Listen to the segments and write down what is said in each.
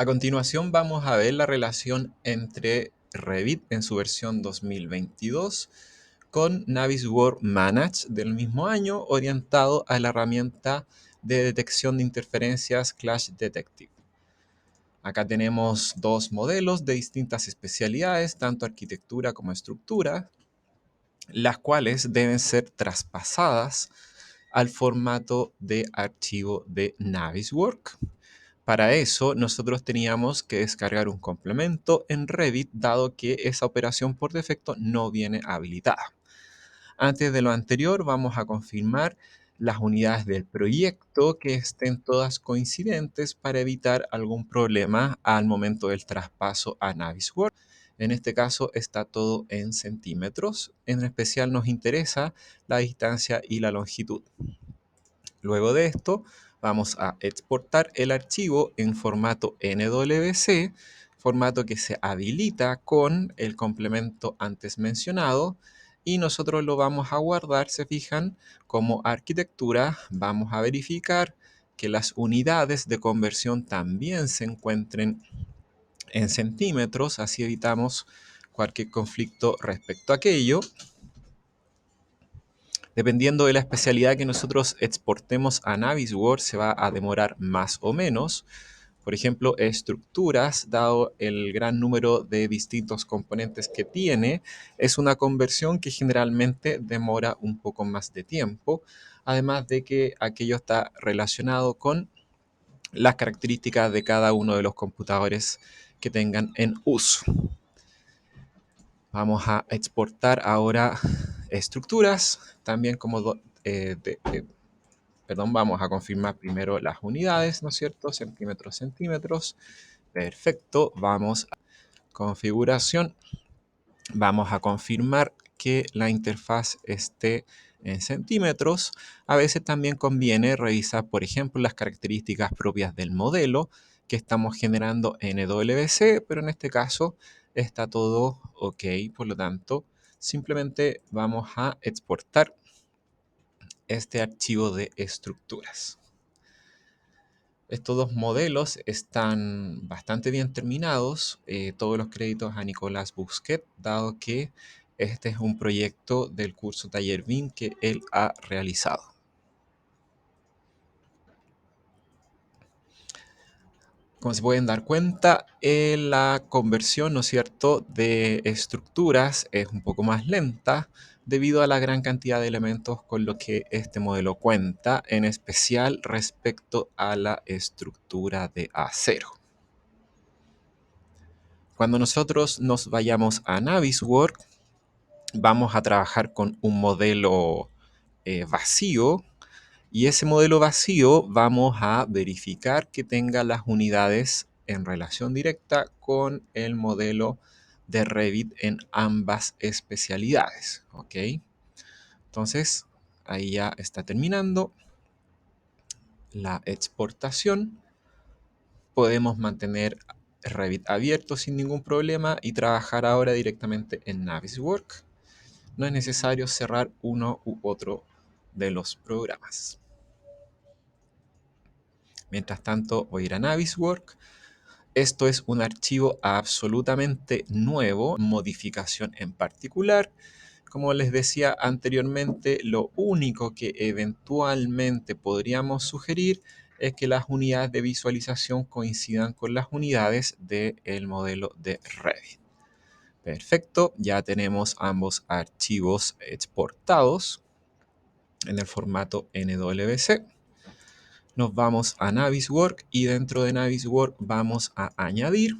A continuación vamos a ver la relación entre Revit en su versión 2022 con Navisworks Manage del mismo año, orientado a la herramienta de detección de interferencias Clash Detective. Acá tenemos dos modelos de distintas especialidades, tanto arquitectura como estructura, las cuales deben ser traspasadas al formato de archivo de Navisworks. Para eso, nosotros teníamos que descargar un complemento en Revit, dado que esa operación por defecto no viene habilitada. Antes de lo anterior, vamos a confirmar las unidades del proyecto que estén todas coincidentes para evitar algún problema al momento del traspaso a Navisworks. En este caso está todo en centímetros. En especial nos interesa la distancia y la longitud. Luego de esto, vamos a exportar el archivo en formato NWC, formato que se habilita con el complemento antes mencionado, y nosotros lo vamos a guardar, se fijan, como arquitectura. Vamos a verificar que las unidades de conversión también se encuentren en centímetros, así evitamos cualquier conflicto respecto a aquello. Dependiendo de la especialidad que nosotros exportemos a Navisworks, se va a demorar más o menos. Por ejemplo, estructuras, dado el gran número de distintos componentes que tiene, es una conversión que generalmente demora un poco más de tiempo, además de que aquello está relacionado con las características de cada uno de los computadores que tengan en uso. Vamos a exportar ahora estructuras, también como vamos a confirmar primero las unidades, ¿no es cierto? Centímetros, centímetros. Perfecto, vamos a configuración. Vamos a confirmar que la interfaz esté en centímetros. A veces también conviene revisar, por ejemplo, las características propias del modelo que estamos generando en NWC, pero en este caso está todo ok. Por lo tanto, simplemente vamos a exportar este archivo de estructuras. Estos dos modelos están bastante bien terminados. Todos los créditos a Nicolás Busquet, dado que este es un proyecto del curso Taller BIM que él ha realizado. Como se pueden dar cuenta, la conversión, ¿no es cierto?, de estructuras es un poco más lenta debido a la gran cantidad de elementos con los que este modelo cuenta, en especial respecto a la estructura de acero. Cuando nosotros nos vayamos a Navisworks, vamos a trabajar con un modelo vacío, y ese modelo vacío vamos a verificar que tenga las unidades en relación directa con el modelo de Revit en ambas especialidades. ¿Ok? Entonces, ahí ya está terminando la exportación. Podemos mantener Revit abierto sin ningún problema y trabajar ahora directamente en Navisworks. No es necesario cerrar uno u otro de los programas. Mientras tanto, voy a ir a Navisworks. Esto es un archivo absolutamente nuevo, modificación en particular. Como les decía anteriormente, lo único que eventualmente podríamos sugerir es que las unidades de visualización coincidan con las unidades del modelo de Revit. Perfecto, ya tenemos ambos archivos exportados en el formato NWC. Nos vamos a Navisworks y dentro de Navisworks vamos a añadir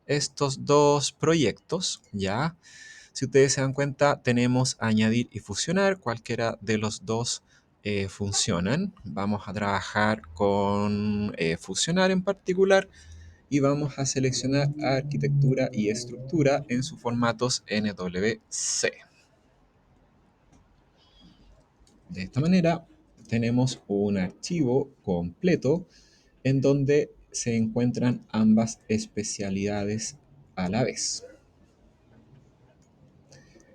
estos dos proyectos, ¿ya? Si ustedes se dan cuenta, tenemos añadir y fusionar, cualquiera de los dos funcionan. Vamos a trabajar con fusionar en particular y vamos a seleccionar arquitectura y estructura en sus formatos NWC. De esta manera tenemos un archivo completo en donde se encuentran ambas especialidades a la vez.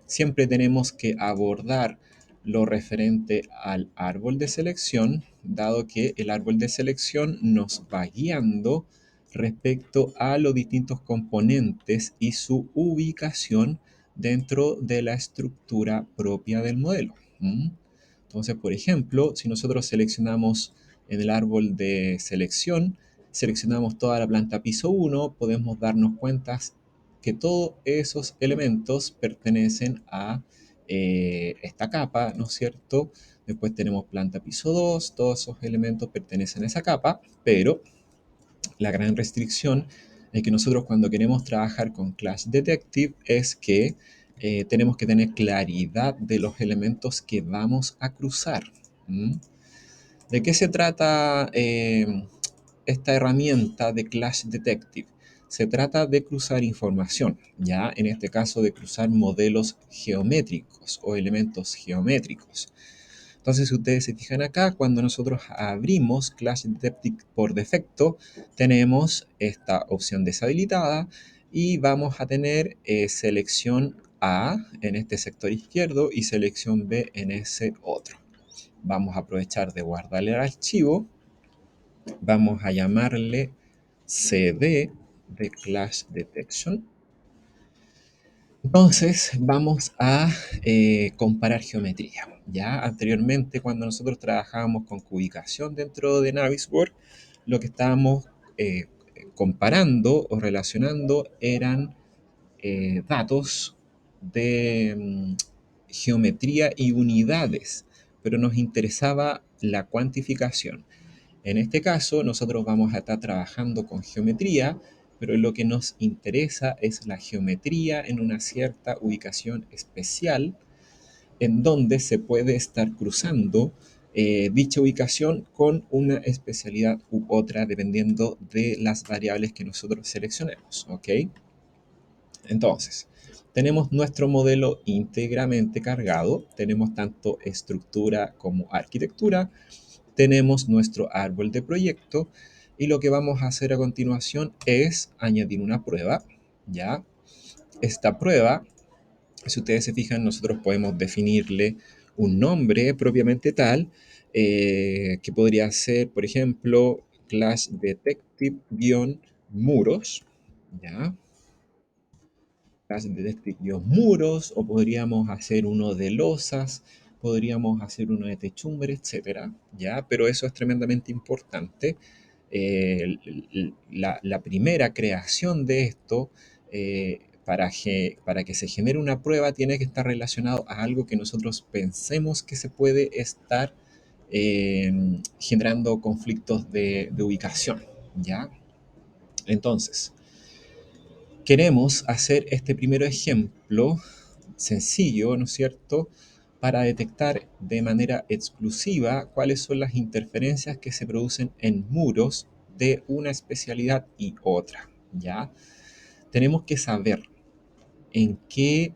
Siempre tenemos que abordar lo referente al árbol de selección, dado que el árbol de selección nos va guiando respecto a los distintos componentes y su ubicación dentro de la estructura propia del modelo. Entonces, por ejemplo, si nosotros seleccionamos en el árbol de selección, seleccionamos toda la planta piso 1, podemos darnos cuenta que todos esos elementos pertenecen a esta capa, ¿no es cierto? Después tenemos planta piso 2, todos esos elementos pertenecen a esa capa, pero la gran restricción es que nosotros cuando queremos trabajar con Clash Detective es que tenemos que tener claridad de los elementos que vamos a cruzar. ¿Mm? ¿De qué se trata esta herramienta de Clash Detective? Se trata de cruzar información, ya en este caso de cruzar modelos geométricos o elementos geométricos. Entonces, si ustedes se fijan acá, cuando nosotros abrimos Clash Detective por defecto, tenemos esta opción deshabilitada y vamos a tener selección A en este sector izquierdo y selección B en ese otro. Vamos a aprovechar de guardar el archivo. Vamos a llamarle CD de Clash Detection. Entonces vamos a comparar geometría. Ya anteriormente, cuando nosotros trabajábamos con cubicación dentro de Navisworks, lo que estábamos eh, comparando o relacionando eran datos de geometría y unidades, pero nos interesaba la cuantificación. En este caso, nosotros vamos a estar trabajando con geometría, pero lo que nos interesa es la geometría en una cierta ubicación especial en donde se puede estar cruzando dicha ubicación con una especialidad u otra dependiendo de las variables que nosotros seleccionemos. ¿Ok? Entonces, tenemos nuestro modelo íntegramente cargado, tenemos tanto estructura como arquitectura, tenemos nuestro árbol de proyecto y lo que vamos a hacer a continuación es añadir una prueba, ¿ya? Esta prueba, si ustedes se fijan, nosotros podemos definirle un nombre propiamente tal, que podría ser, por ejemplo, Clash Detective-muros, ¿ya? De muros, o podríamos hacer uno de losas, podríamos hacer uno de techumbre, etcétera, ¿ya? Pero eso es tremendamente importante. La primera creación de esto, para que se genere una prueba, tiene que estar relacionado a algo que nosotros pensemos que se puede estar generando conflictos de ubicación, ¿ya? Entonces, queremos hacer este primer ejemplo sencillo, ¿no es cierto?, para detectar de manera exclusiva cuáles son las interferencias que se producen en muros de una especialidad y otra, ¿ya? Tenemos que saber en qué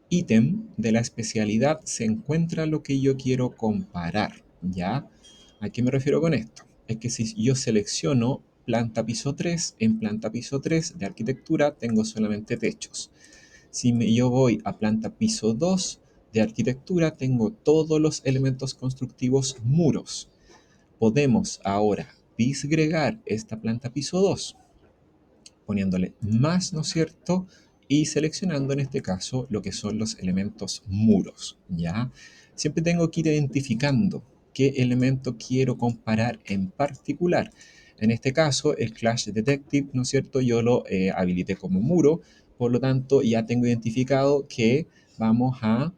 ítem de la especialidad se encuentra lo que yo quiero comparar, ¿ya? ¿A qué me refiero con esto? Es que si yo selecciono planta piso 3, en planta piso 3 de arquitectura tengo solamente techos. Si yo voy a planta piso 2 de arquitectura, tengo todos los elementos constructivos muros. Podemos ahora disgregar esta planta piso 2 poniéndole más, ¿no es cierto? Y seleccionando en este caso lo que son los elementos muros, ¿ya? Siempre tengo que ir identificando qué elemento quiero comparar en particular. En este caso, el Clash Detective, ¿no es cierto? Yo lo habilité como muro, por lo tanto ya tengo identificado que vamos a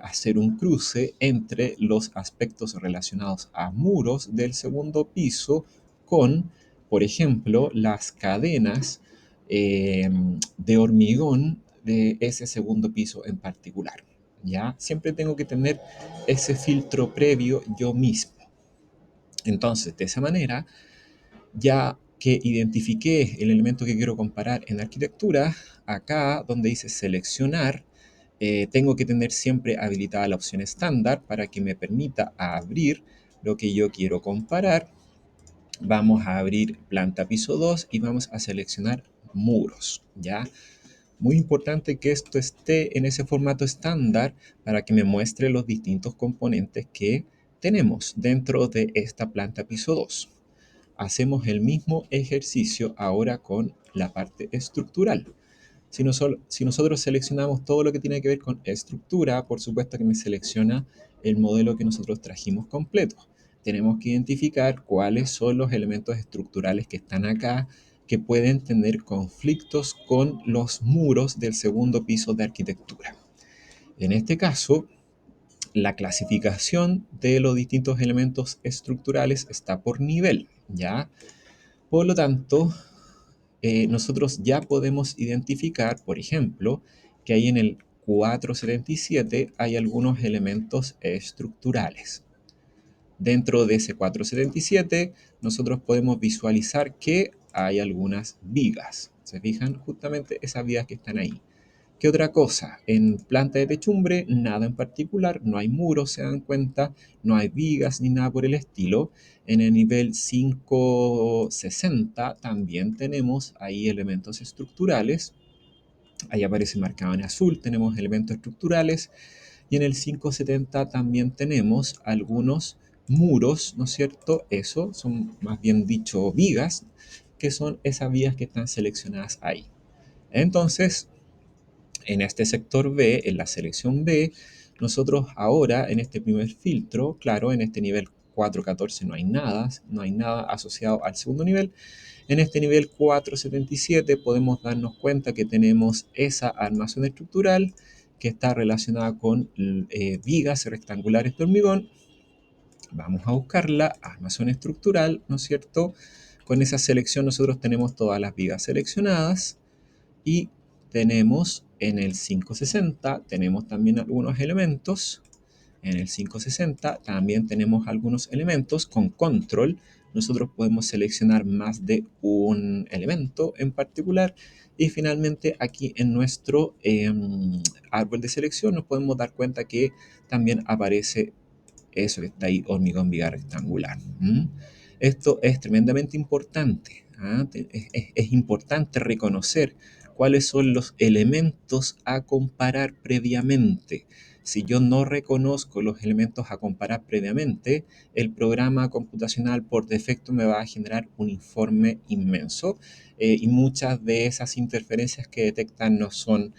hacer un cruce entre los aspectos relacionados a muros del segundo piso con, por ejemplo, las cadenas eh, de hormigón de ese segundo piso en particular. ¿Ya? Siempre tengo que tener ese filtro previo yo mismo. Entonces, de esa manera, ya que identifiqué el elemento que quiero comparar en arquitectura, acá donde dice seleccionar, tengo que tener siempre habilitada la opción estándar para que me permita abrir lo que yo quiero comparar. Vamos a abrir planta piso 2 y vamos a seleccionar muros, ¿ya? Muy importante que esto esté en ese formato estándar para que me muestre los distintos componentes que tenemos dentro de esta planta piso 2. hacemos el mismo ejercicio ahora con la parte estructural. Si nosotros seleccionamos todo lo que tiene que ver con estructura, por supuesto que me selecciona el modelo que nosotros trajimos completo. Tenemos que identificar cuáles son los elementos estructurales que están acá que pueden tener conflictos con los muros del segundo piso de arquitectura. En este caso, la clasificación de los distintos elementos estructurales está por nivel, ¿ya? Por lo tanto, nosotros ya podemos identificar, por ejemplo, que ahí en el 477 hay algunos elementos estructurales. Dentro de ese 477, nosotros podemos visualizar que hay algunas vigas. ¿Se fijan? Justamente esas vigas que están ahí. ¿Qué otra cosa? En planta de techumbre, nada en particular, no hay muros, se dan cuenta, no hay vigas ni nada por el estilo. En el nivel 560 también tenemos ahí elementos estructurales. Ahí aparece marcado en azul, tenemos elementos estructurales. Y en el 570 también tenemos algunos muros, ¿no es cierto? Eso son más bien dicho vigas, que son esas vigas que están seleccionadas ahí. Entonces, en este sector B, en la selección B, nosotros ahora en este primer filtro, claro, en este nivel 414 no hay nada asociado al segundo nivel. En este nivel 477 podemos darnos cuenta que tenemos esa armación estructural que está relacionada con vigas rectangulares de hormigón. Vamos a buscarla, armación estructural, ¿no es cierto? Con esa selección nosotros tenemos todas las vigas seleccionadas. Y tenemos en el 560, tenemos también algunos elementos. En el 560 también tenemos algunos elementos con control. Nosotros podemos seleccionar más de un elemento en particular. Y finalmente aquí en nuestro árbol de selección nos podemos dar cuenta que también aparece eso que está ahí, hormigón viga rectangular. Esto es tremendamente importante. Es importante reconocer cuáles son los elementos a comparar previamente. Si yo no reconozco los elementos a comparar previamente, el programa computacional por defecto me va a generar un informe inmenso y muchas de esas interferencias que detectan no son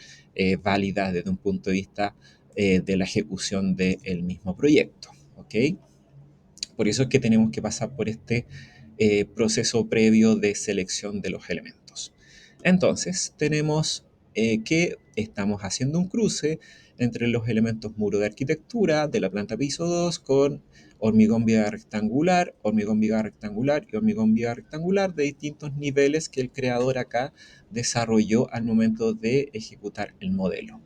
válidas desde un punto de vista de la ejecución del mismo proyecto. ¿Ok? Por eso es que tenemos que pasar por este proceso previo de selección de los elementos. Entonces, tenemos que estamos haciendo un cruce entre los elementos muro de arquitectura de la planta piso 2 con hormigón viga rectangular y hormigón viga rectangular de distintos niveles que el creador acá desarrolló al momento de ejecutar el modelo.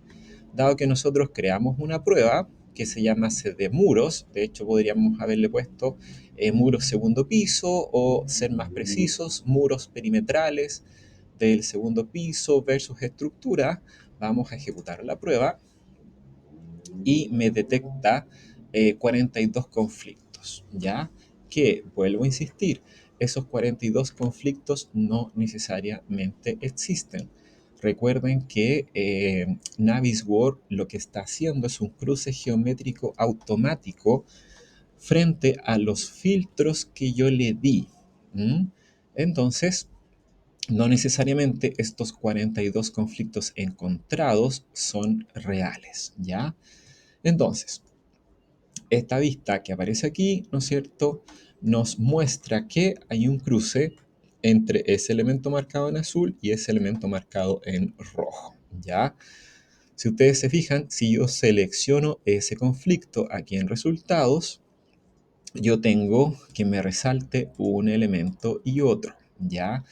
Dado que nosotros creamos una prueba que se llama set de muros, de hecho podríamos haberle puesto muros segundo piso o ser más precisos, muros perimetrales del segundo piso versus estructura, vamos a ejecutar la prueba y me detecta 42 conflictos, ¿ya? Que, vuelvo a insistir, esos 42 conflictos no necesariamente existen. Recuerden que Navisworks lo que está haciendo es un cruce geométrico automático frente a los filtros que yo le di. Entonces, no necesariamente estos 42 conflictos encontrados son reales, ¿ya? Entonces, esta vista que aparece aquí, ¿no es cierto?, nos muestra que hay un cruce entre ese elemento marcado en azul y ese elemento marcado en rojo, ¿ya? Si ustedes se fijan, si yo selecciono ese conflicto aquí en resultados, yo tengo que me resalte un elemento y otro, ¿ya?